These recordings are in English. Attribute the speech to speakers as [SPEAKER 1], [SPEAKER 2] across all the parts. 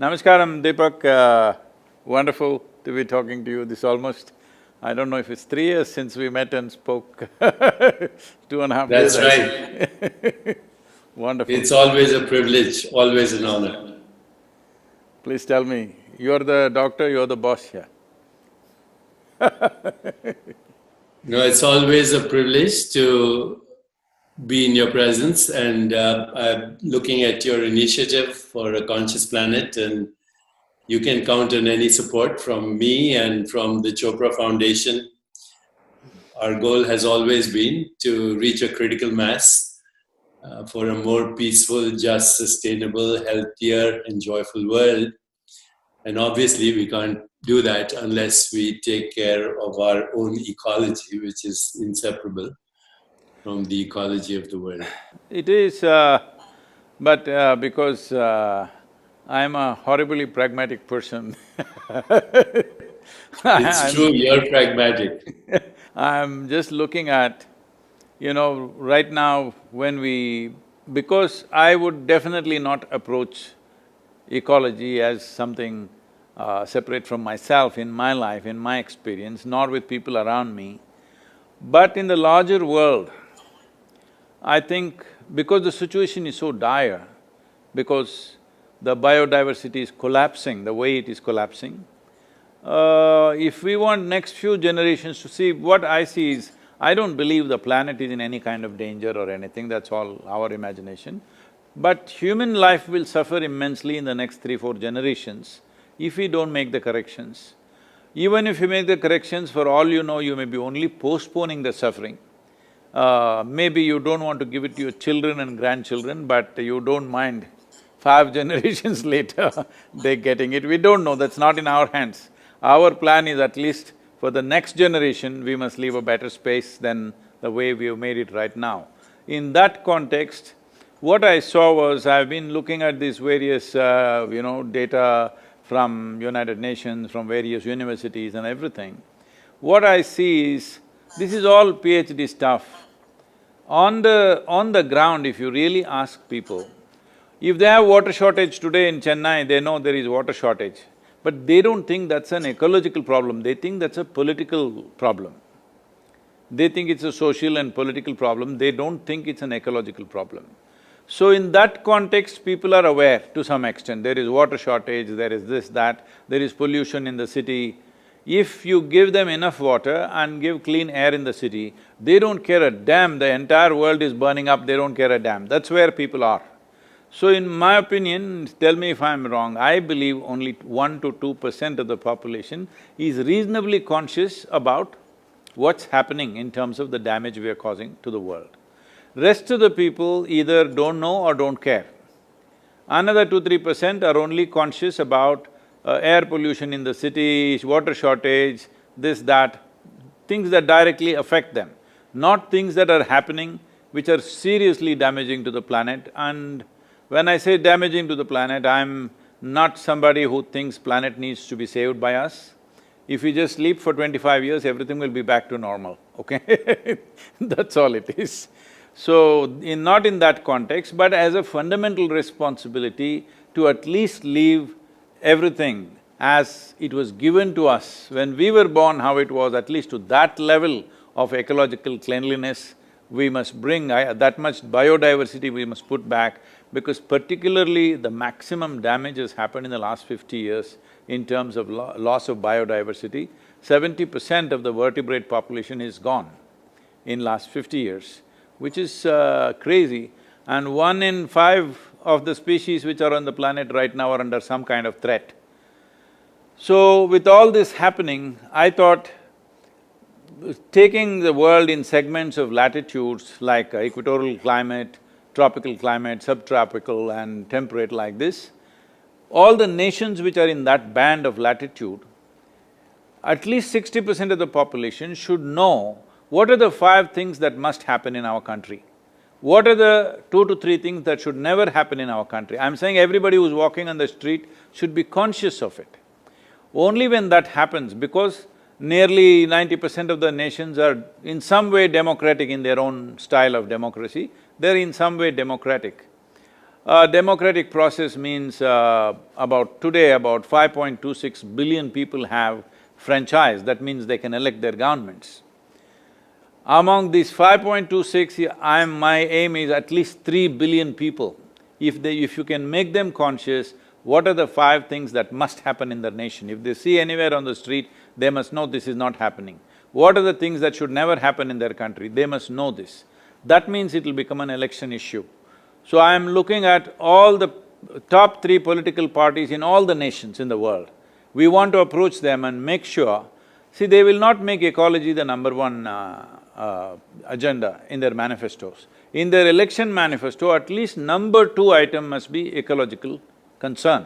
[SPEAKER 1] Namaskaram, Deepak. Wonderful to be talking to you. This almost, I don't know if it's 3 years since we met and spoke 2.5 years,
[SPEAKER 2] That's
[SPEAKER 1] I
[SPEAKER 2] right.
[SPEAKER 1] think. Wonderful.
[SPEAKER 2] It's always a privilege, always an honor.
[SPEAKER 1] Please tell me, you're the doctor, you're the boss here.
[SPEAKER 2] No, it's always a privilege to be in your presence, and I'm looking at your initiative for a conscious planet, and you can count on any support from me and from the Chopra Foundation. Our goal has always been to reach a critical mass for a more peaceful, just, sustainable, healthier, and joyful world. And obviously, we can't do that unless we take care of our own ecology, which is inseparable from the ecology of the world.
[SPEAKER 1] It is, but because I'm a horribly pragmatic person
[SPEAKER 2] It's true, you're pragmatic.
[SPEAKER 1] I'm just looking at, right now when because I would definitely not approach ecology as something separate from myself in my life, in my experience, nor with people around me. But in the larger world, I think because the situation is so dire, because the biodiversity is collapsing the way it is collapsing, if we want next few generations to see, what I see is, I don't believe the planet is in any kind of danger or anything, that's all our imagination. But human life will suffer immensely in the next 3-4 generations if we don't make the corrections. Even if you make the corrections, for all you know, you may be only postponing the suffering. Maybe you don't want to give it to your children and grandchildren, but you don't mind 5 generations later they're getting it. We don't know, that's not in our hands. Our plan is at least for the next generation, we must leave a better space than the way we have made it right now. In that context, what I saw was, I've been looking at these various, data from United Nations, from various universities and everything. What I see is, this is all PhD stuff. On the ground, if you really ask people, if they have water shortage today in Chennai, they know there is water shortage. But they don't think that's an ecological problem, they think that's a political problem. They think it's a social and political problem, they don't think it's an ecological problem. So in that context, people are aware to some extent, there is water shortage, there is this, that, there is pollution in the city. If you give them enough water and give clean air in the city, they don't care a damn, the entire world is burning up, they don't care a damn, that's where people are. So in my opinion, tell me if I'm wrong, I believe only 1 to 2% of the population is reasonably conscious about what's happening in terms of the damage we are causing to the world. Rest of the people either don't know or don't care. Another 2-3% are only conscious about air pollution in the city, water shortage, this, that, things that directly affect them, not things that are happening which are seriously damaging to the planet. And when I say damaging to the planet, I'm not somebody who thinks planet needs to be saved by us. If we just sleep for 25 years, everything will be back to normal, okay? That's all it is. So, not in that context, but as a fundamental responsibility to at least leave everything as it was given to us when we were born, how it was, at least to that level of ecological cleanliness, we must bring that much biodiversity we must put back, because particularly the maximum damage has happened in the last 50 years in terms of loss of biodiversity. 70% of the vertebrate population is gone in last 50 years, which is crazy. And 1 in 5 of the species which are on the planet right now are under some kind of threat. So with all this happening, I thought taking the world in segments of latitudes like equatorial climate, tropical climate, subtropical and temperate like this, all the nations which are in that band of latitude, at least 60% of the population should know what are the 5 things that must happen in our country. What are the 2 to 3 things that should never happen in our country? I'm saying everybody who's walking on the street should be conscious of it. Only when that happens, because nearly 90% of the nations are in some way democratic in their own style of democracy, they're in some way democratic. Democratic process means today about 5.26 billion people have franchise, that means they can elect their governments. Among these 5.26, my aim is at least 3 billion people. If you can make them conscious, what are the 5 things that must happen in their nation? If they see anywhere on the street, they must know this is not happening. What are the things that should never happen in their country? They must know this. That means it'll become an election issue. So I am looking at all the top 3 political parties in all the nations in the world. We want to approach them and make sure… See, they will not make ecology the number 1 agenda in their manifestos. In their election manifesto, at least number 2 item must be ecological concern.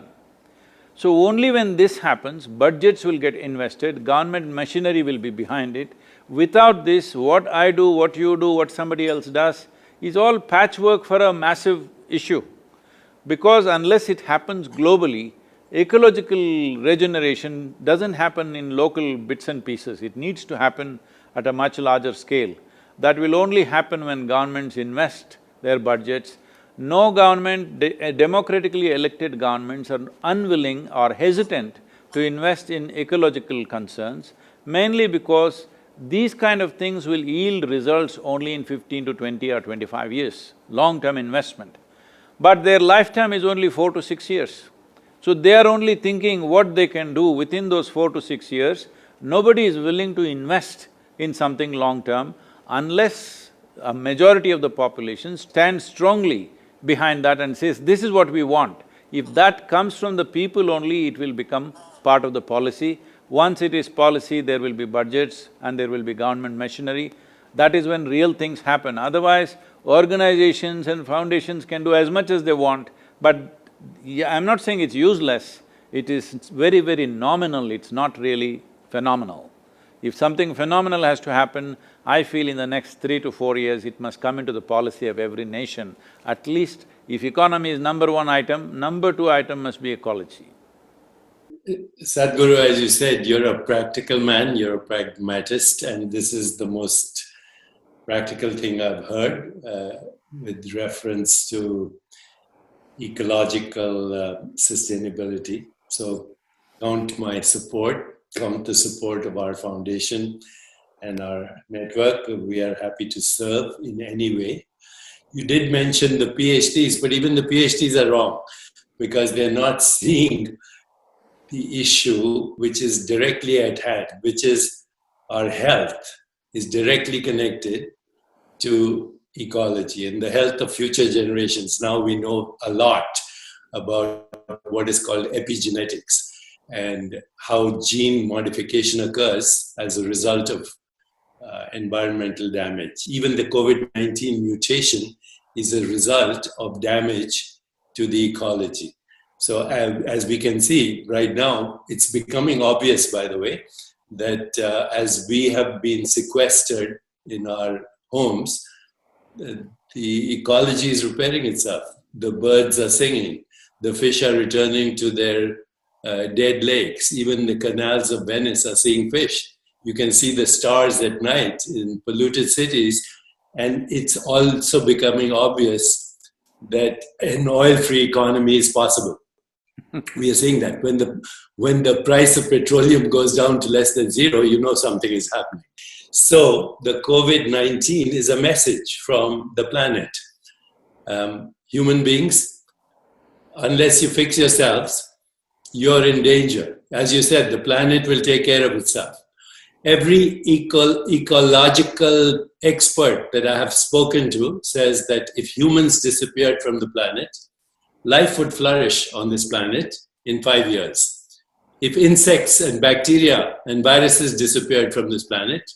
[SPEAKER 1] So only when this happens, budgets will get invested, government machinery will be behind it. Without this, what I do, what you do, what somebody else does, is all patchwork for a massive issue. Because unless it happens globally, ecological regeneration doesn't happen in local bits and pieces, it needs to happen at a much larger scale. That will only happen when governments invest their budgets. No government, democratically elected governments are unwilling or hesitant to invest in ecological concerns, mainly because these kind of things will yield results only in 15 to 20 or 25 years, long-term investment. But their lifetime is only 4 to 6 years. So they are only thinking what they can do within those 4 to 6 years. Nobody is willing to invest in something long-term unless a majority of the population stands strongly behind that and says, this is what we want. If that comes from the people only, it will become part of the policy. Once it is policy, there will be budgets and there will be government machinery. That is when real things happen. Otherwise, organizations and foundations can do as much as they want, but I'm not saying it's useless, it is very, very nominal, it's not really phenomenal. If something phenomenal has to happen, I feel in the next 3 to 4 years, it must come into the policy of every nation. At least if economy is number 1 item, number 2 item must be ecology.
[SPEAKER 2] Sadhguru, as you said, you're a practical man, you're a pragmatist, and this is the most practical thing I've heard with reference to ecological sustainability. So count my support, count the support of our foundation and our network. We are happy to serve in any way. You did mention the PhDs, but even the PhDs are wrong because they're not seeing the issue which is directly at hand, which is our health is directly connected to ecology and the health of future generations. Now we know a lot about what is called epigenetics and how gene modification occurs as a result of environmental damage. Even the COVID-19 mutation is a result of damage to the ecology. So as we can see right now, it's becoming obvious, by the way, that as we have been sequestered in our homes, the ecology is repairing itself. The birds are singing, the fish are returning to their dead lakes. Even the canals of Venice are seeing fish. You can see the stars at night in polluted cities, and it's also becoming obvious that an oil-free economy is possible. We are seeing that when the price of petroleum goes down to less than 0, you know something is happening. So the COVID-19 is a message from the planet. Human beings, unless you fix yourselves, you're in danger. As you said, the planet will take care of itself. Every ecological expert that I have spoken to says that if humans disappeared from the planet, life would flourish on this planet in 5 years. If insects and bacteria and viruses disappeared from this planet,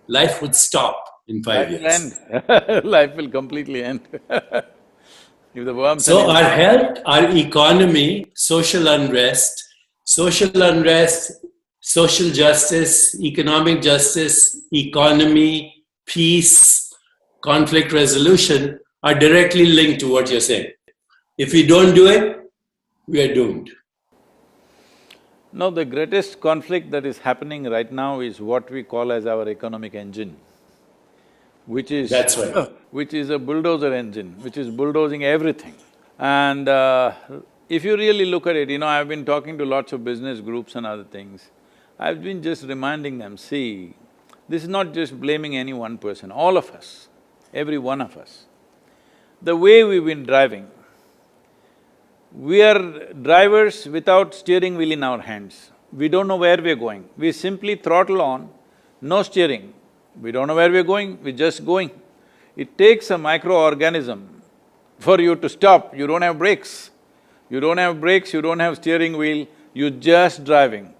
[SPEAKER 2] life would stop in 5 years.
[SPEAKER 1] Life will end. Life will completely end. If the worms…
[SPEAKER 2] So our health, our economy, social unrest, social justice, economic justice, economy, peace, conflict resolution are directly linked to what you're saying. If we don't do it, we are doomed.
[SPEAKER 1] No, the greatest conflict that is happening right now is what we call as our economic engine, which is…
[SPEAKER 2] That's right.
[SPEAKER 1] Which is a bulldozer engine, which is bulldozing everything. And if you really look at it, I've been talking to lots of business groups and other things. I've been just reminding them, see, this is not just blaming any one person, all of us, every one of us. The way we've been driving, we are drivers without steering wheel in our hands. We don't know where we're going. We simply throttle on, no steering. We don't know where we're going, we're just going. It takes a microorganism for you to stop. You don't have brakes. You don't have brakes, you don't have steering wheel, you're just driving.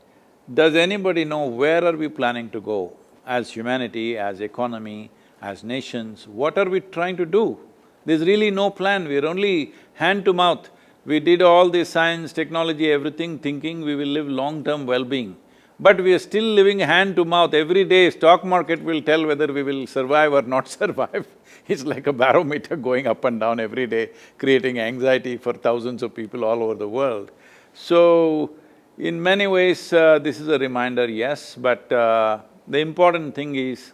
[SPEAKER 1] Does anybody know where are we planning to go as humanity, as economy, as nations? What are we trying to do? There's really no plan, we're only hand to mouth. We did all this science, technology, everything, thinking we will live long-term well-being. But we are still living hand to mouth. Every day, stock market will tell whether we will survive or not survive. It's like a barometer going up and down every day, creating anxiety for thousands of people all over the world. So, in many ways, this is a reminder, yes, but the important thing is,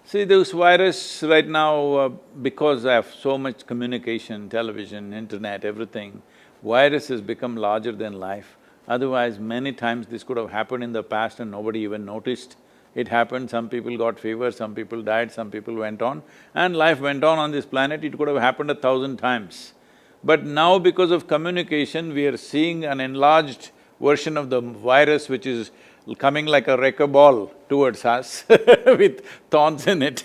[SPEAKER 1] see, this virus right now, because of so much communication, television, internet, everything, virus has become larger than life. Otherwise, many times this could have happened in the past and nobody even noticed. It happened, some people got fever, some people died, some people went on, and life went on this planet, it could have happened 1,000 times. But now because of communication, we are seeing an enlarged version of the virus which is coming like a wrecking ball towards us with thorns in it.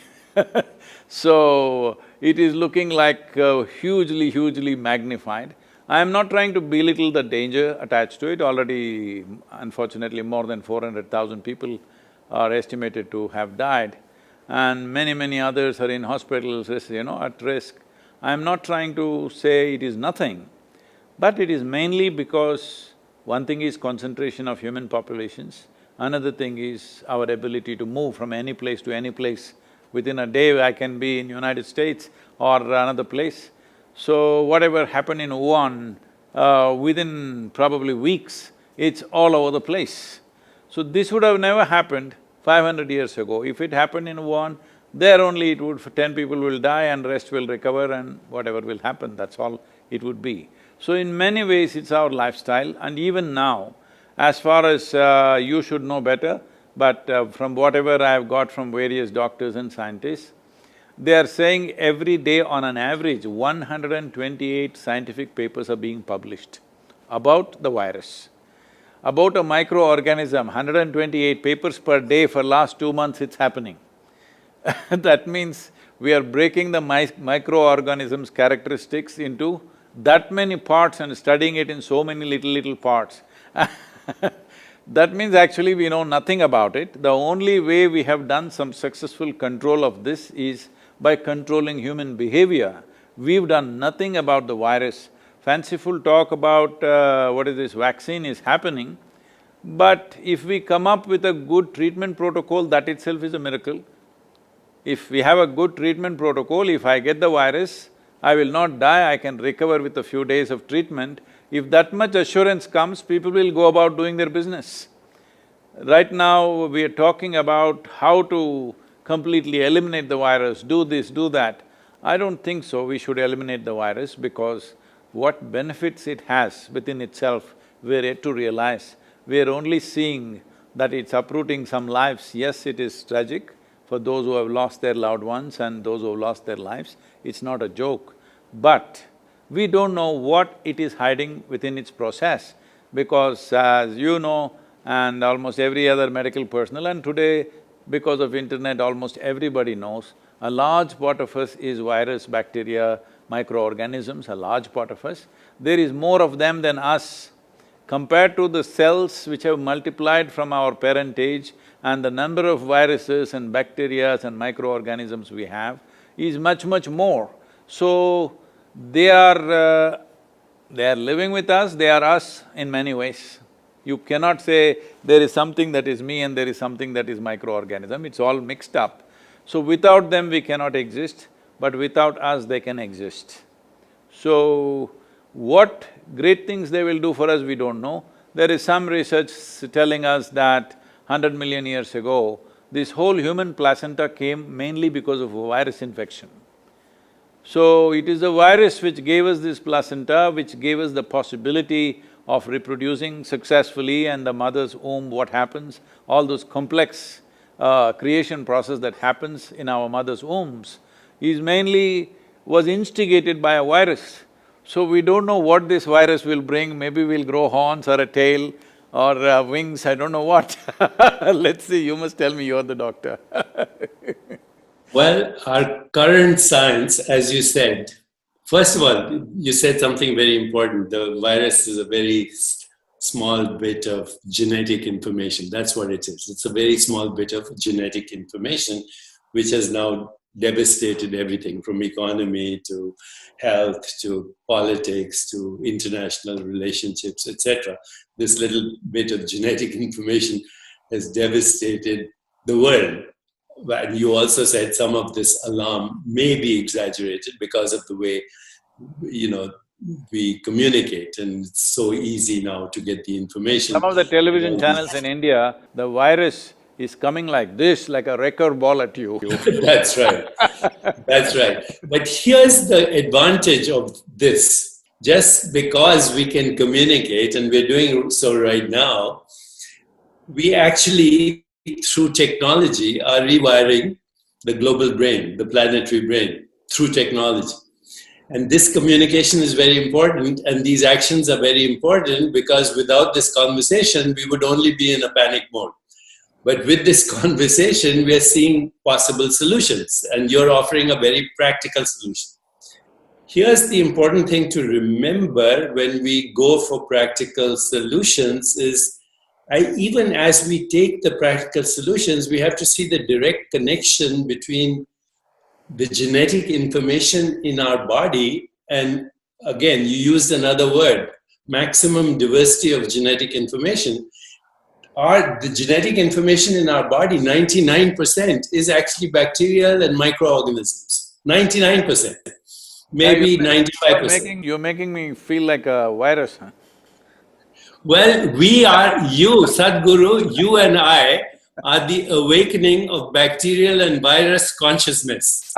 [SPEAKER 1] So, it is looking like hugely magnified. I am not trying to belittle the danger attached to it. Already, unfortunately, more than 400,000 people are estimated to have died, and many others are in hospitals, at risk. I am not trying to say it is nothing, but it is mainly because one thing is concentration of human populations, another thing is our ability to move from any place to any place. Within a day, I can be in United States or another place. So, whatever happened in Wuhan, within probably weeks, it's all over the place. So, this would have never happened 500 years ago. If it happened in Wuhan, there only it would… 10 people will die and rest will recover and whatever will happen, that's all it would be. So, in many ways, it's our lifestyle, and even now, as far as you should know better, but from whatever I've got from various doctors and scientists, they are saying every day on an average, 128 scientific papers are being published about the virus. About a microorganism, 128 papers per day for last 2 months it's happening. That means we are breaking the microorganism's characteristics into that many parts and studying it in so many little parts. That means actually we know nothing about it. The only way we have done some successful control of this is by controlling human behavior. We've done nothing about the virus. Fanciful talk about vaccine is happening, but if we come up with a good treatment protocol, that itself is a miracle. If we have a good treatment protocol, if I get the virus, I will not die, I can recover with a few days of treatment. If that much assurance comes, people will go about doing their business. Right now, we are talking about how to completely eliminate the virus, do this, do that. I don't think so, we should eliminate the virus because what benefits it has within itself, we're yet to realize. We're only seeing that it's uprooting some lives. Yes, it is tragic for those who have lost their loved ones and those who have lost their lives, it's not a joke. But we don't know what it is hiding within its process, because as you know, and almost every other medical personnel, and today because of internet almost everybody knows, a large part of us is virus, bacteria, microorganisms, a large part of us. There is more of them than us. Compared to the cells which have multiplied from our parentage and the number of viruses and bacteria and microorganisms we have is much more. So, they are living with us, they are us in many ways. You cannot say there is something that is me and there is something that is microorganism, it's all mixed up. So without them we cannot exist, but without us they can exist. So, what great things they will do for us, we don't know. There is some research telling us that 100 million years ago, this whole human placenta came mainly because of a virus infection. So it is the virus which gave us this placenta, which gave us the possibility of reproducing successfully, and the mother's womb, what happens, all those complex creation process that happens in our mother's wombs was instigated by a virus. So we don't know what this virus will bring, maybe we'll grow horns or a tail or wings, I don't know what. Let's see, you must tell me, you're the doctor.
[SPEAKER 2] Well, our current science, as you said, first of all, you said something very important. The virus is a very small bit of genetic information. That's what it is. It's a very small bit of genetic information which has now devastated everything from economy to health to politics to international relationships, etc. This little bit of genetic information has devastated the world. And you also said some of this alarm may be exaggerated because of the way, we communicate, and it's so easy now to get the information.
[SPEAKER 1] Some of the television channels in India, the virus is coming like this, like a wrecker ball at you.
[SPEAKER 2] That's right. That's right. But here's the advantage of this. Just because we can communicate, and we're doing so right now, we actually, through technology, are rewiring the global brain, the planetary brain, through technology. And this communication is very important, and these actions are very important, because without this conversation, we would only be in a panic mode. But with this conversation, we are seeing possible solutions, and you're offering a very practical solution. Here's the important thing to remember when we go for practical solutions is, even as we take the practical solutions, we have to see the direct connection between the genetic information in our body, and again, you used another word, maximum diversity of genetic information. The genetic information in our body, 99% is actually bacterial and microorganisms. 99%, maybe 95%.
[SPEAKER 1] You're making me feel like a virus, huh?
[SPEAKER 2] Well, we are, you, Sadhguru, you and I are the awakening of bacterial and virus consciousness.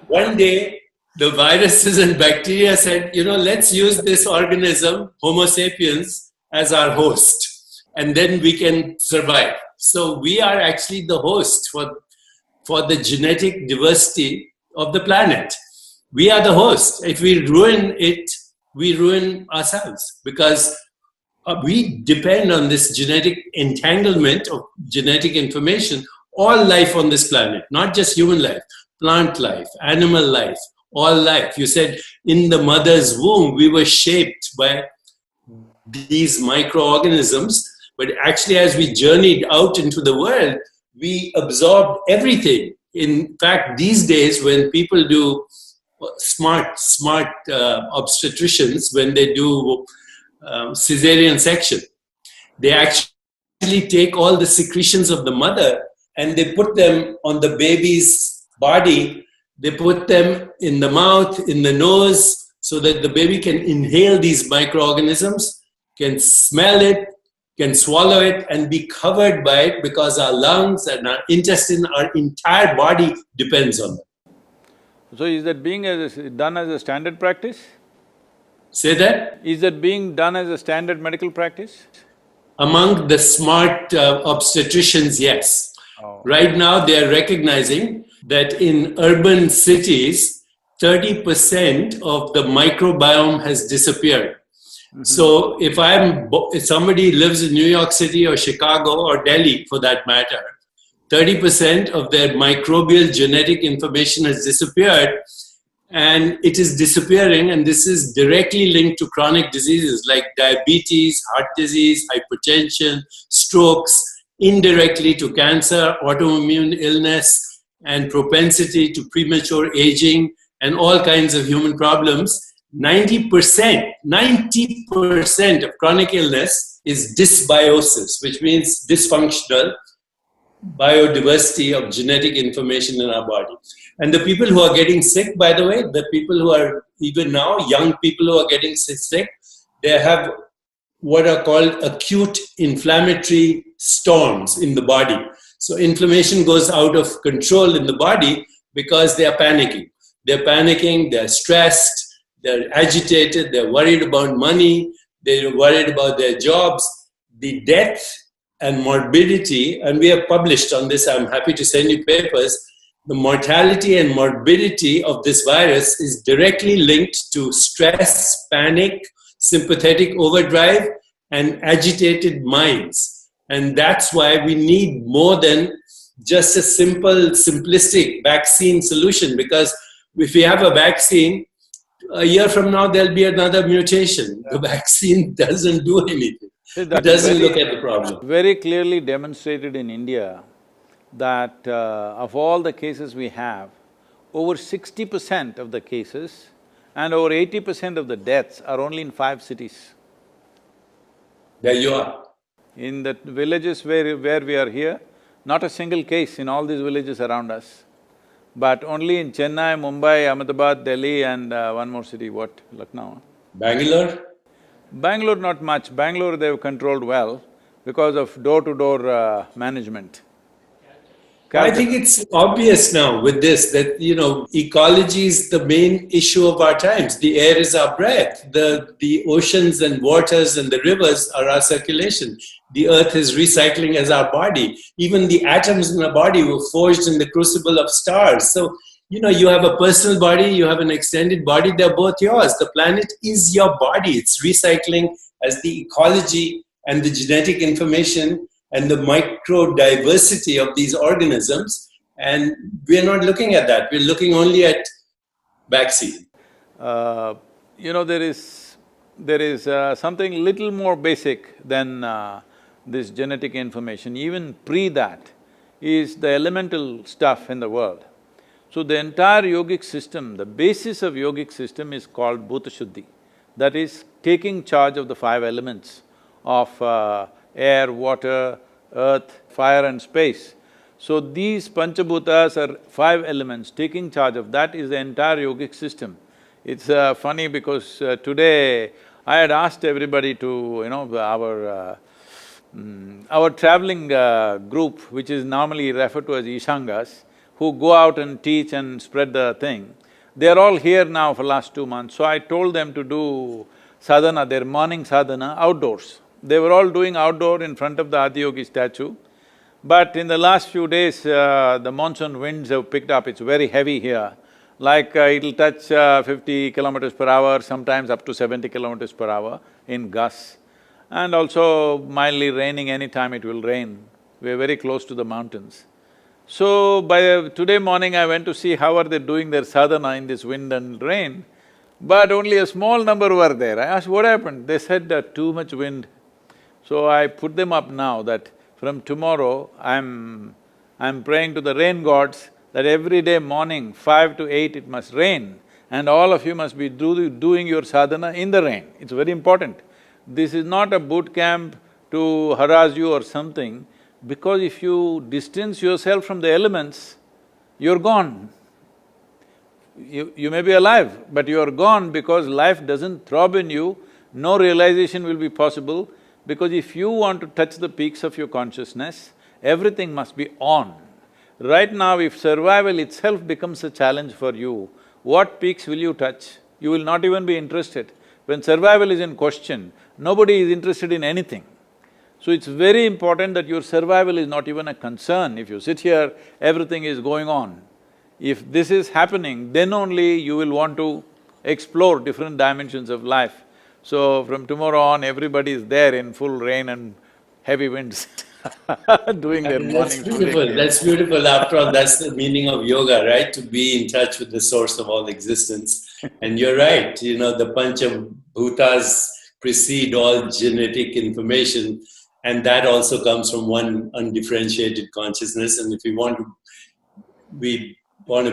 [SPEAKER 2] One day, the viruses and bacteria said, let's use this organism, Homo sapiens, as our host, and then we can survive. So we are actually the host for the genetic diversity of the planet. We are the host. If we ruin it, we ruin ourselves, because we depend on this genetic entanglement of genetic information. All life on this planet, not just human life, plant life, animal life, all life. You said in the mother's womb, we were shaped by these microorganisms, but actually as we journeyed out into the world, we absorbed everything. In fact, these days when people do smart obstetricians, when they do cesarean section, they actually take all the secretions of the mother and they put them on the baby's body. They put them in the mouth, in the nose, so that the baby can inhale these microorganisms, can smell it, can swallow it, and be covered by it, because our lungs and our intestine, our entire body depends on them.
[SPEAKER 1] So is that being done as a standard practice?
[SPEAKER 2] Say that?
[SPEAKER 1] Is that being done as a standard medical practice?
[SPEAKER 2] Among the smart obstetricians, yes.
[SPEAKER 1] Oh.
[SPEAKER 2] Right now, they are recognizing that in urban cities, 30% of the microbiome has disappeared. Mm-hmm. So if somebody lives in New York City or Chicago or Delhi, for that matter, 30% of their microbial genetic information has disappeared. And it is disappearing, and this is directly linked to chronic diseases like diabetes, heart disease, hypertension, strokes, indirectly to cancer, autoimmune illness, and propensity to premature aging, and all kinds of human problems. 90% of chronic illness is dysbiosis, which means dysfunctional biodiversity of genetic information in our body. And the people who are getting sick, by the way, the people who are even now, young people who are getting sick, they have what are called acute inflammatory storms in the body. So inflammation goes out of control in the body because they are panicking. they're panicking, they're stressed, they're agitated, they're worried about money, they're worried about their jobs. The death and morbidity, and we have published on this, I'm happy to send you papers, the mortality and morbidity of this virus is directly linked to stress, panic, sympathetic overdrive, and agitated minds. And that's why we need more than just a simple, simplistic vaccine solution. Because if we have a vaccine, a year from now there'll be another mutation. The vaccine doesn't do anything. It doesn't look at the problem.
[SPEAKER 1] Very clearly demonstrated in India that of all the cases we have, over 60% of the cases and over 80% of the deaths are only in 5 cities.
[SPEAKER 2] There you are.
[SPEAKER 1] In the villages where we are here, not a single case in all these villages around us. But only in Chennai, Mumbai, Ahmedabad, Delhi and one more city, what? Lucknow?
[SPEAKER 2] Bangalore?
[SPEAKER 1] Bangalore not much. Bangalore they've controlled well because of door-to-door management.
[SPEAKER 2] I think it's obvious now with this that, ecology is the main issue of our times. The air is our breath. The oceans and waters and the rivers are our circulation. The earth is recycling as our body. Even the atoms in our body were forged in the crucible of stars. So, you have a personal body, you have an extended body, they're both yours. The planet is your body. It's recycling as the ecology and the genetic information and the micro diversity of these organisms, and we're not looking at that. We're looking only at vaccine.
[SPEAKER 1] There is something little more basic than this genetic information. Even pre that is the elemental stuff in the world. So the entire yogic system, the basis of yogic system is called Bhuta Shuddhi. That is taking charge of the 5 elements of air, water, earth, fire and space. So these Panchabhutas are 5 elements, taking charge of that is the entire yogic system. It's funny because today I had asked everybody to, our traveling group, which is normally referred to as Ishangas, who go out and teach and spread the thing, they're all here now for last 2 months. So I told them to do sadhana, their morning sadhana outdoors. They were all doing outdoor in front of the Adiyogi statue. But in the last few days, the monsoon winds have picked up, it's very heavy here. Like it'll touch 50 kilometers per hour, sometimes up to 70 kilometers per hour in gusts. And also mildly raining, anytime it will rain. We're very close to the mountains. So by today morning I went to see how are they doing their sadhana in this wind and rain, but only a small number were there. I asked, what happened? They said too much wind. So I put them up now that from tomorrow I'm praying to the rain gods that every day morning 5 to 8 it must rain and all of you must be doing your sadhana in the rain. It's very important. This is not a boot camp to harass you or something, because if you distance yourself from the elements, you're gone. You may be alive, but you're gone because life doesn't throb in you, no realization will be possible, because if you want to touch the peaks of your consciousness, everything must be on. Right now, if survival itself becomes a challenge for you, what peaks will you touch? You will not even be interested. When survival is in question, nobody is interested in anything. So it's very important that your survival is not even a concern. If you sit here, everything is going on. If this is happening, then only you will want to explore different dimensions of life. So from tomorrow on, everybody is there in full rain and heavy winds doing their morning.
[SPEAKER 2] That's beautiful. After all, that's the meaning of yoga, right? To be in touch with the source of all existence. And you're right, the Panchabhutas precede all genetic information, and that also comes from one undifferentiated consciousness. And if we want to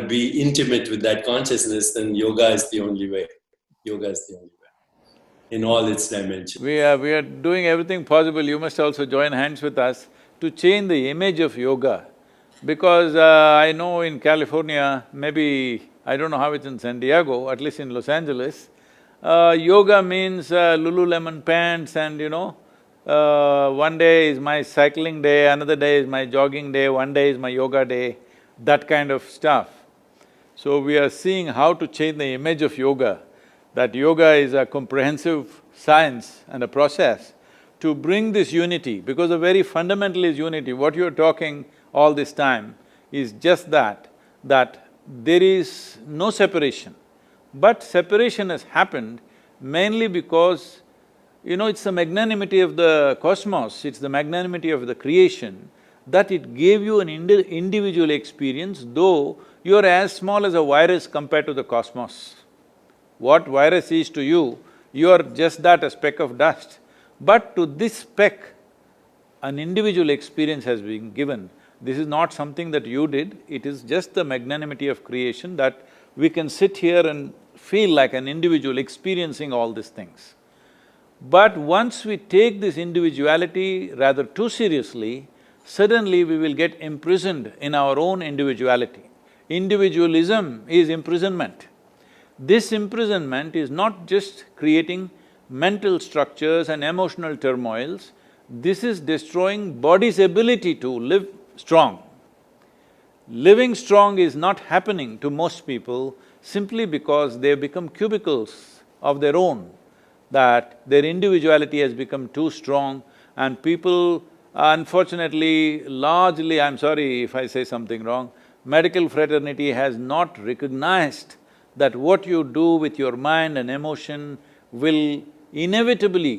[SPEAKER 2] be intimate with that consciousness, then yoga is the only way. Yoga is the only way in all its dimensions.
[SPEAKER 1] We are doing everything possible. You must also join hands with us to change the image of yoga. Because I know in California, maybe I don't know how it's in San Diego, at least in Los Angeles, yoga means Lululemon pants and one day is my cycling day, another day is my jogging day, one day is my yoga day, that kind of stuff. So we are seeing how to change the image of yoga, that yoga is a comprehensive science and a process to bring this unity, because the very fundamental is unity. What you're talking all this time is just that there is no separation. But separation has happened mainly because, it's the magnanimity of the cosmos, it's the magnanimity of the creation that it gave you an individual experience, though you're as small as a virus compared to the cosmos. What virus is to you, you're just that, a speck of dust. But to this speck, an individual experience has been given. This is not something that you did, it is just the magnanimity of creation that we can sit here and feel like an individual experiencing all these things. But once we take this individuality rather too seriously, suddenly we will get imprisoned in our own individuality. Individualism is imprisonment. This imprisonment is not just creating mental structures and emotional turmoils, this is destroying body's ability to live strong. Living strong is not happening to most people simply because they've become cubicles of their own, that their individuality has become too strong, and people, unfortunately, largely, I'm sorry if I say something wrong, medical fraternity has not recognized that what you do with your mind and emotion will inevitably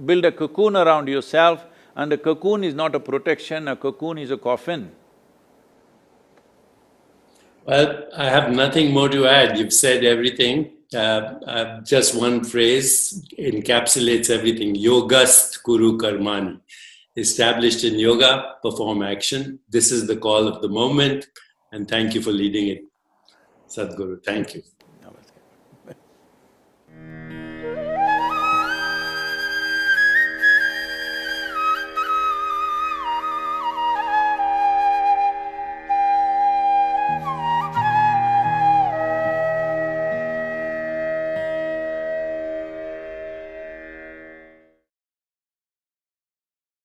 [SPEAKER 1] build a cocoon around yourself, and a cocoon is not a protection, a cocoon is a coffin.
[SPEAKER 2] Well, I have nothing more to add. You've said everything. Just one phrase encapsulates everything. Yogast Kuru Karmani. Established in yoga, perform action. This is the call of the moment, and thank you for leading it, Sadhguru. Thank you.